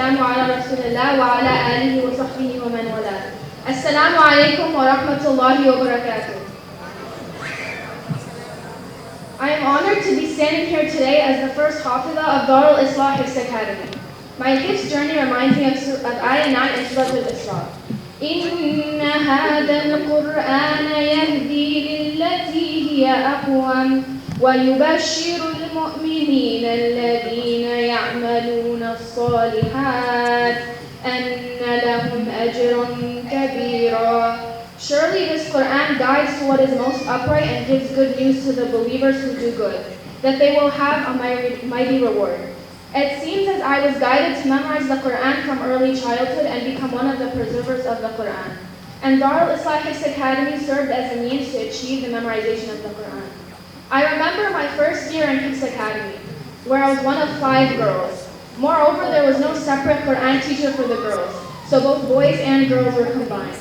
والسلام على رسول الله وعلى آله وصحبه ومن والاه. Assalamu alaikum wa rahmatullahi wa barakatuh. I am honored to be standing here today as the first Hafiza of Darul Islah HIFZ Academy. My Hifz journey reminds me of Ayah 9 in Surah Al-Isra. إِنَّ هَذَا الْقُرْآنَ يَهْدِي لِلَّتِي هِيَ أَقْوَمُ وَيُبَشِّرُ الْمُؤْمِنِينَ الَّذِينَ يَعْمَلُونَ الصَّالِحَاتِ أَنَّ لَهُمْ أَجْرًا كَبِيرًا. Surely this Quran guides to what is most upright and gives good news to the believers who do good, that they will have a mighty reward. It seems as I was guided to memorize the Quran from early childhood and become one of the preservers of the Quran. And Darul Islah HIFZ Academy served as a means to achieve the memorization of the Quran. I remember my first year in Hifz Academy, where I was one of 5 girls. Moreover, there was no separate Quran teacher for the girls, so both boys and girls were combined.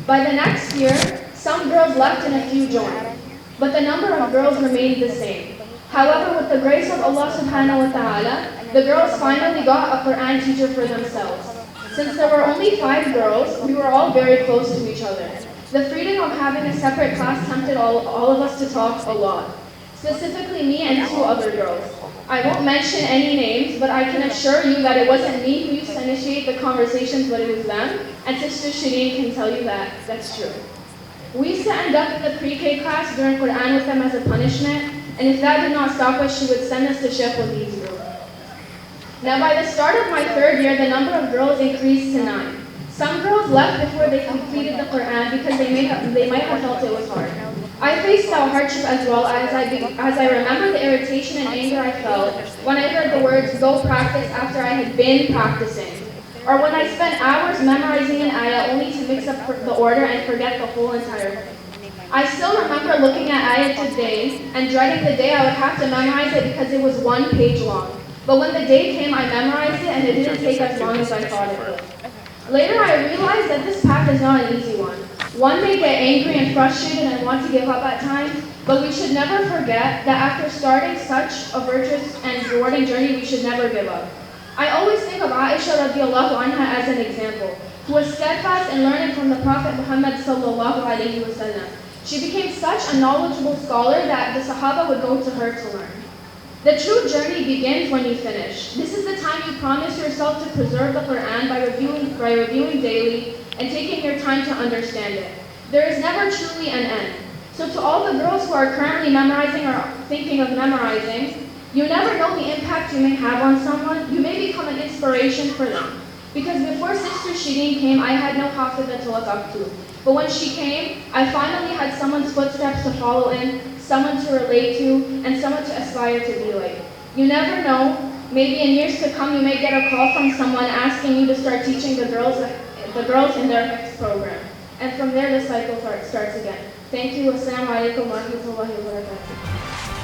By the next year, some girls left and a few joined, but the number of girls remained the same. However, with the grace of Allah subhanahu wa ta'ala, the girls finally got a Quran teacher for themselves. Since there were only 5 girls, we were all very close to each other. The freedom of having a separate class tempted all of us to talk a lot. Specifically me and 2 other girls. I won't mention any names, but I can assure you that it wasn't me who used to initiate the conversations, but it was them, and Sister Shireen can tell you that that's true. We used to end up in the pre-K class during Quran with them as a punishment, and if that did not stop us, she would send us to Sheikh Wali's room. Now by the start of my 3rd year, the number of girls increased to 9. Some girls left before they completed the Quran because they might have felt it was hard. I faced that hardship as well as I remember the irritation and anger I felt when I heard the words, "Go practice," after I had been practicing. Or when I spent hours memorizing an ayah only to mix up the order and forget the whole entire thing. I still remember looking at ayah today and dreading the day I would have to memorize it because it was 1 page long. But when the day came, I memorized it and it didn't take as long as I thought it would. Later, I realized that this path is not an easy one. One may get angry and frustrated and want to give up at times, but we should never forget that after starting such a virtuous and rewarding journey, we should never give up. I always think of Aisha radiallahu anha as an example, who was steadfast in learning from the Prophet Muhammad sallallahu alaihi wasallam. She became such a knowledgeable scholar that the Sahaba would go to her to learn. The true journey begins when you finish. This is the time you promise yourself to preserve the Quran by reviewing daily and taking your time to understand it. There is never truly an end. So to all the girls who are currently memorizing or thinking of memorizing, you never know the impact you may have on someone. You may become an inspiration for them. Because before Sister Shireen came, I had no Hafiza to look up to. But when she came, I finally had someone's footsteps to follow in, someone to relate to, and someone to aspire to be like. You never know, maybe in years to come you may get a call from someone asking you to start teaching the girls in their Hifz program. And from there the cycle starts again. Thank you. Assalamu alaikum wa rahmatullahi wa barakatuh.